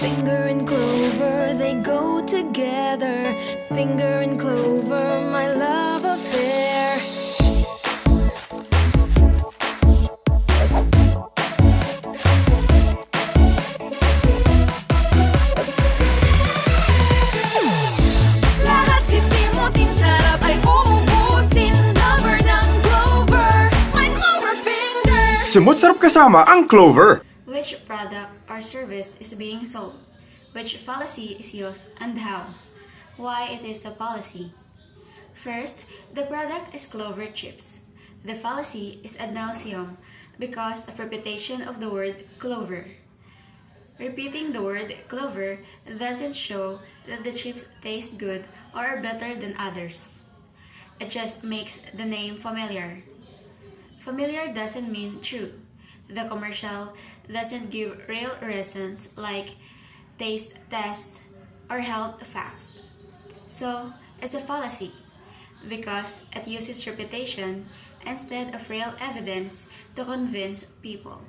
Finger and clover, they go together. Finger and clover, my love affair. Lahat sisimutin, sarap ay uubusin. Lover ng clover, my clover finger. Simut-sarap kasama ang clover. Which product or service is being sold, which fallacy is used, and how. Why it is a fallacy. First, the product is clover chips. The fallacy is ad nauseam because of repetition of the word clover. Repeating the word clover doesn't show that the chips taste good or are better than others. It just makes the name familiar. Familiar doesn't mean true. The commercial doesn't give real reasons like taste test or health facts. So, it's a fallacy because it uses repetition instead of real evidence to convince people.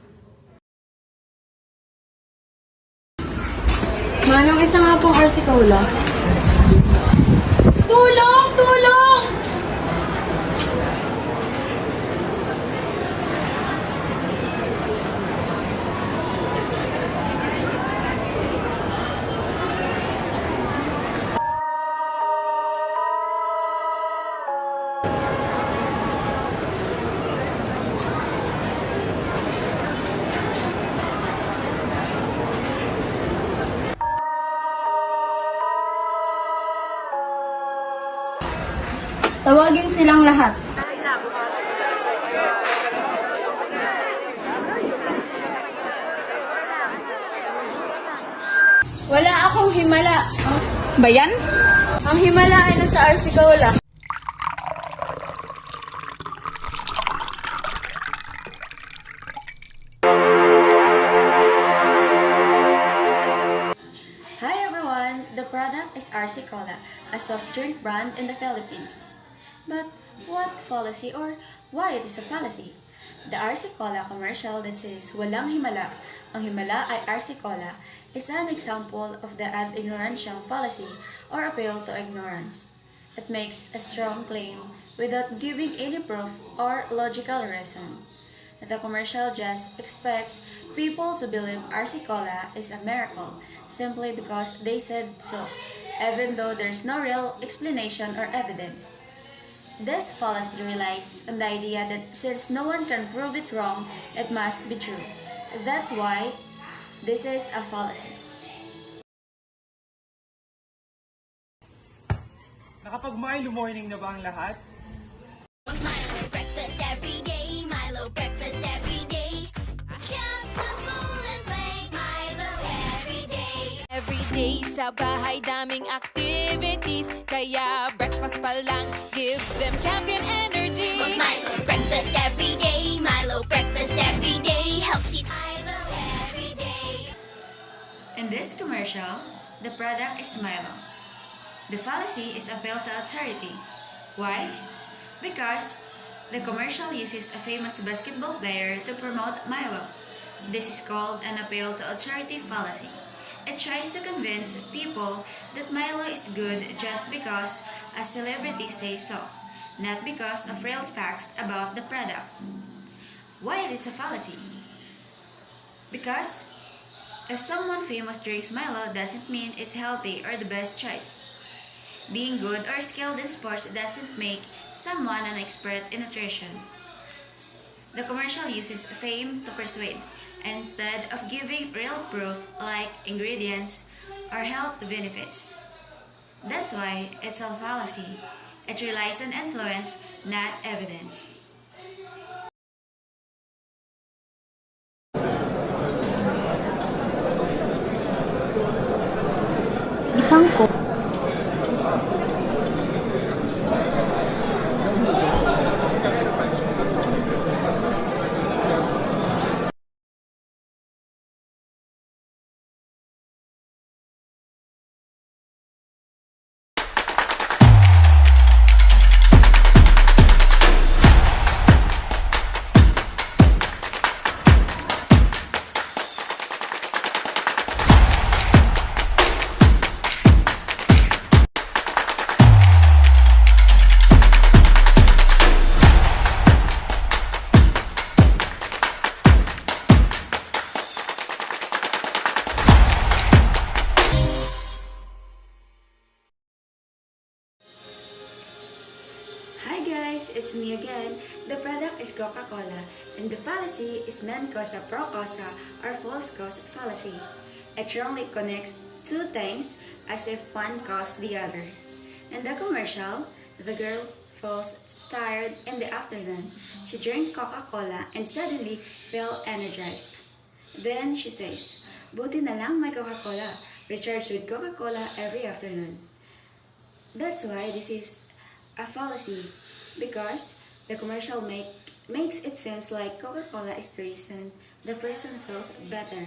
Manong, isa nga pong RC Cola. Tulong! Tulong! Tawagin silang lahat. Wala akong himala. Bayan? Ang himala ay nasa RC Cola. Hi everyone! The product is RC Cola, a soft drink brand in the Philippines. But what fallacy or why it is a fallacy? The RC Cola commercial that says walang himala, ang himala ay RC Cola, is an example of the ad ignorantiam fallacy or appeal to ignorance. It makes a strong claim without giving any proof or logical reason. The commercial just expects people to believe RC Cola is a miracle simply because they said so, even though there's no real explanation or evidence. This fallacy relies on the idea that since no one can prove it wrong, it must be true. That's why this is a fallacy. Nakapag-Milo morning na ba ang lahat? Milo breakfast every day, Milo breakfast every day. Shout to school and play, Milo every day. Every day sa bahay daming activities, kaya breakfast pa lang give them champion energy. Milo breakfast every day, Milo breakfast every day. Helps you Milo every day. In this commercial, the product is Milo. The fallacy is appeal to authority. Why? Because the commercial uses a famous basketball player to promote Milo. This is called an appeal to authority fallacy. It tries to convince people that Milo is good just because a celebrity says so, not because of real facts about the product. Why it is a fallacy? Because if someone famous drinks Milo doesn't mean it's healthy or the best choice. Being good or skilled in sports doesn't make someone an expert in nutrition. The commercial uses fame to persuade, instead of giving real proof like ingredients or health benefits. That's why it's a fallacy. It relies on influence, not evidence. Isang ko. is Coca-Cola, and the fallacy is non-causa pro causa or false cause fallacy. It wrongly connects two things as if one caused the other. In the commercial, the girl feels tired in the afternoon. She drank Coca-Cola and suddenly felt energized. Then she says, "Buti na lang may Coca-Cola. Recharge with Coca-Cola every afternoon." That's why this is a fallacy, because the commercial makes it seems like Coca-Cola is the reason the person feels better.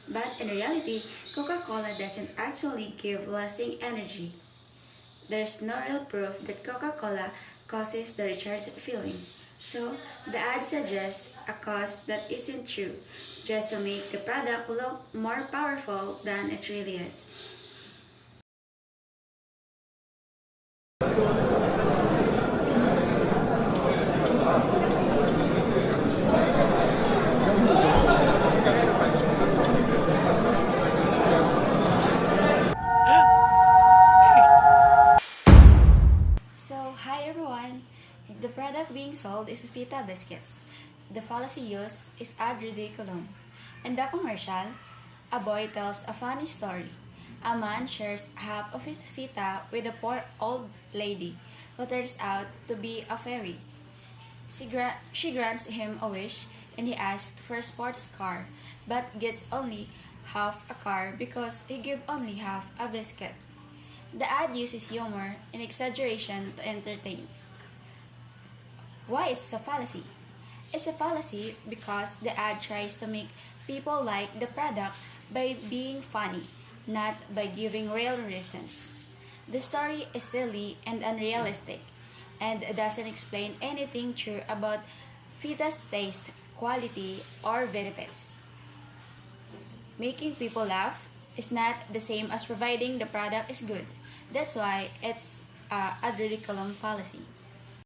But in reality, Coca-Cola doesn't actually give lasting energy. There's no real proof that Coca-Cola causes the recharged feeling. So, the ad suggests a cause that isn't true, just to make the product look more powerful than it really is. So, hi everyone! The product being sold is Fita biscuits. The fallacy used is ad ridiculum. In the commercial, a boy tells a funny story. A man shares half of his Fita with a poor old lady who turns out to be a fairy. She grants him a wish and he asks for a sports car, but gets only half a car because he gives only half a biscuit. The ad uses humor and exaggeration to entertain. Why it's a fallacy? It's a fallacy because the ad tries to make people like the product by being funny, not by giving real reasons. The story is silly and unrealistic, and doesn't explain anything true about Fita's taste, quality, or benefits. Making people laugh is not the same as providing the product is good. That's why it's a ridiculum fallacy.